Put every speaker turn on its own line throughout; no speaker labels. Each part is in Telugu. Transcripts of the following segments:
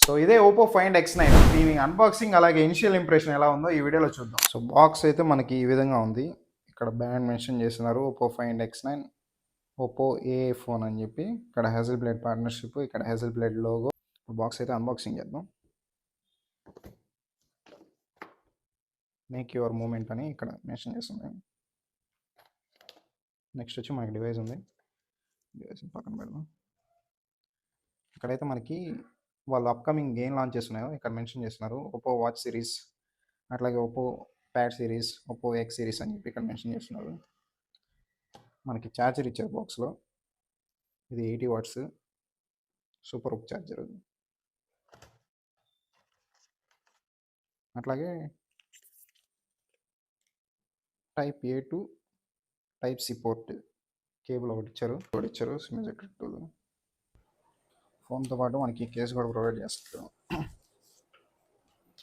సో ఇదే ఓపో ఫైండ్ X9 దీని అన్బాక్సింగ్ అలాగే ఇనిషియల్ ఇంప్రెషన్ ఎలా ఉందో ఈ వీడియోలో చూద్దాం. సో బాక్స్ అయితే మనకి ఈ విధంగా ఉంది. ఇక్కడ బ్రాండ్ మెన్షన్ చేస్తున్నారు ఓపో ఫైండ్ X9 ఓపో ఏ ఫోన్ అని చెప్పి. ఇక్కడ హెజల్ బ్లేడ్ పార్ట్నర్షిప్, ఇక్కడ హెజల్ బ్లేడ్ లోగో. బాక్స్ అయితే అన్బాక్సింగ్ చేద్దాం. మేక్ యువర్ మూమెంట్ అని ఇక్కడ మెన్షన్ చేస్తుంది. నెక్స్ట్ వచ్చి మనకి డివైస్ ఉంది. డివైస్ పక్కన పెడదాం. ఇక్కడైతే మనకి వాళ్ళు అప్కమింగ్ ఏం లాంచ్ చేస్తున్నాయో ఇక్కడ మెన్షన్ చేస్తున్నారు. ఓపో వాచ్ సిరీస్, అట్లాగే Oppo pad series, Oppo X series అని చెప్పి ఇక్కడ మెన్షన్ చేస్తున్నారు. మనకి ఛార్జర్ ఇచ్చారు బాక్స్లో. ఇది 80 వాట్స్ సూపర్ హుక్ ఛార్జర్. అట్లాగే type A to type C port cable ఒకటి ఇచ్చారు. సిమ్ ఎజెక్టర్ ఫోన్తో పాటు మనకి కేసు కూడా ప్రొవైడ్ చేస్తారు.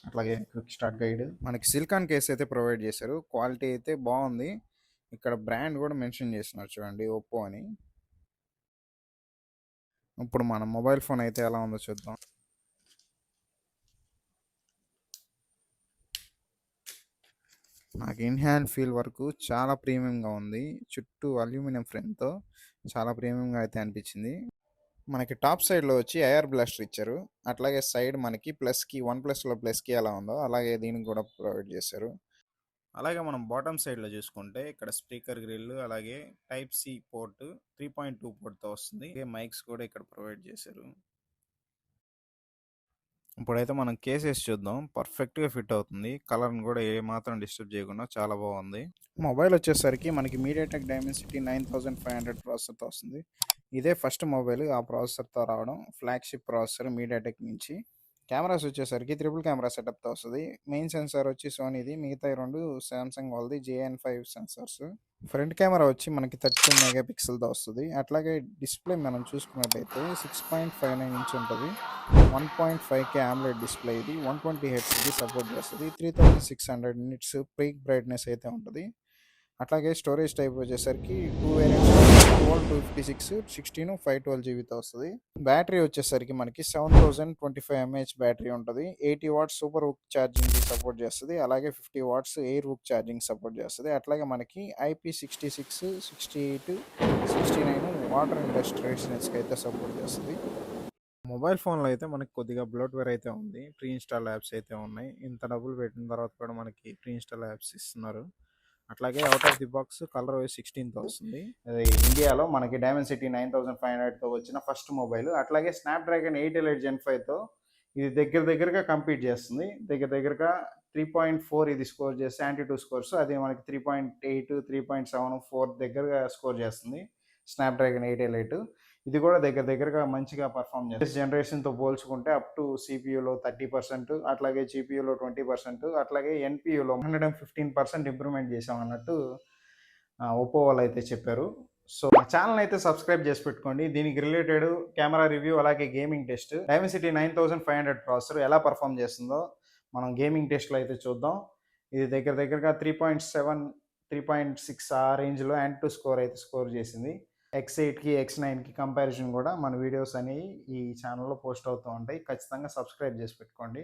అట్లాగే క్విక్ స్టార్ట్ గైడ్, మనకి సిలికాన్ కేస్ అయితే ప్రొవైడ్ చేశారు. క్వాలిటీ అయితే బాగుంది. ఇక్కడ బ్రాండ్ కూడా మెన్షన్ చేస్తున్నారు చూడండి, ఓప్పో అని. ఇప్పుడు మన మొబైల్ ఫోన్ అయితే ఎలా ఉందో చూద్దాం. నాకు ఇన్ హ్యాండ్ ఫీల్ వరకు చాలా ప్రీమియంగా ఉంది. చుట్టూ అల్యూమినియం ఫ్రేమ్తో చాలా ప్రీమియంగా అయితే అనిపించింది. మనకి టాప్ సైడ్లో వచ్చి ఎయిర్ బ్లాస్టర్ ఇచ్చారు. అట్లాగే సైడ్ మనకి ప్లస్కి OnePlusలో ప్లస్కి ఎలా ఉందో అలాగే దీనికి కూడా ప్రొవైడ్ చేశారు. అలాగే మనం బాటమ్ సైడ్లో చూసుకుంటే ఇక్కడ స్పీకర్ గ్రిల్, అలాగే టైప్ సి పోర్ట్ 3.2 పోర్ట్తో వస్తుంది. మైక్స్ కూడా ఇక్కడ ప్రొవైడ్ చేశారు. ఇప్పుడైతే మనం కేసెస్ చూద్దాం. పర్ఫెక్ట్గా ఫిట్ అవుతుంది. కలర్ని కూడా ఏ మాత్రం డిస్టర్బ్ చేయకుండా చాలా బాగుంది. మొబైల్ వచ్చేసరికి మనకి మీడియాటెక్ డైమెన్సిటీ 9500 ప్రాసెసర్తో వస్తుంది. ఇదే ఫస్ట్ మొబైల్ ఆ ప్రాసెసర్తో రావడం. ఫ్లాగ్షిప్ ప్రాసెసర్ మీడియాటెక్ నుంచి. కెమెరాస్ వచ్చేసరికి ట్రిపుల్ కెమెరా సెటప్తో వస్తుంది. మెయిన్ సెన్సార్ వచ్చి సోనీది, మిగతా 2 సామ్సంగ్ వాళ్ళది JN5 సెన్సార్స్. ఫ్రంట్ కెమెరా వచ్చి మనకి 32 మెగాపిక్సెల్తో వస్తుంది. అట్లాగే డిస్ప్లే మనం చూసుకున్నట్టయితే 6.59 ఇంచ్ ఉంటుంది. 1.5K AMOLED డిస్ప్లే ఇది. 120 హెర్ట్జ్కి సపోర్ట్ చేస్తుంది. 3600 నిట్స్ పీక్ బ్రైట్నెస్ అయితే ఉంటుంది. అట్లాగే స్టోరేజ్ టైప్ వచ్చేసరికి 2 వేరియంట్స్ 12, 256, 16, 512 జీబీతో వస్తుంది. బ్యాటరీ వచ్చేసరికి మనకి 7025 mAh బ్యాటరీ ఉంటుంది. 80 వాట్స్ సూపర్ హుక్ ఛార్జింగ్కి సపోర్ట్ చేస్తుంది. అలాగే 50 watts air hook charging support చేస్తుంది. అట్లాగే మనకి IP66, 68, 69 వాటర్ అండ్ డస్ట్ రెసిస్టెన్స్కి అయితే సపోర్ట్ చేస్తుంది. మొబైల్ ఫోన్లో అయితే మనకి కొద్దిగా బ్లోట్వేర్ అయితే ఉంది. ప్రీ ఇన్స్టాల్ యాప్స్ అయితే ఉన్నాయి. ఇంత డబ్బులు పెట్టిన తర్వాత కూడా మనకి ప్రీ ఇన్స్టాల్ యాప్స్ ఇస్తున్నారు. అట్లాగే out of the box colour 16తో వస్తుంది. అది ఇండియాలో మనకి డైమెన్సిటీ 9500తో వచ్చిన ఫస్ట్ మొబైల్. అట్లాగే స్నాప్డ్రాగన్ 8 ఎలైట్ Gen 5తో ఇది దగ్గరగా కంపీట్ చేస్తుంది. దగ్గరగా 3.4 ఇది స్కోర్ చేస్తే 72 స్కోర్స్. అది మనకి 3.8, 3.7, 4 దగ్గరగా స్కోర్ చేస్తుంది స్నాప్డ్రాగన్ 8 ఎలైట్. ఇది కూడా దగ్గరగా మంచిగా పర్ఫామ్ చేస్తుంది. జనరేషన్తో పోల్చుకుంటే అప్ టు సిపియూలో 30%, అట్లాగే జీపీయూలో 20%, అట్లాగే ఎన్పియూలో 115% ఇంప్రూవ్మెంట్ చేసాం అన్నట్టు ఓప్పో వాళ్ళు అయితే చెప్పారు. సో మా ఛానల్ అయితే సబ్స్క్రైబ్ చేసి పెట్టుకోండి. దీనికి రిలేటెడ్ కెమెరా రివ్యూ అలాగే గేమింగ్ టెస్ట్, డైమెన్సిటీ 9500 ప్రాసెసర్ ఎలా పర్ఫామ్ చేస్తుందో మనం గేమింగ్ టెస్ట్లో అయితే చూద్దాం. ఇది దగ్గరగా 3.7, 3.6 ఆ రేంజ్లో Antutu స్కోర్ అయితే స్కోర్ చేసింది. X8కి X9కి కంపారిజన్ కూడా మన వీడియోస్ అనేవి ఈ ఛానల్లో పోస్ట్ అవుతూ ఉంటాయి. ఖచ్చితంగా సబ్స్క్రైబ్ చేసి పెట్టుకోండి.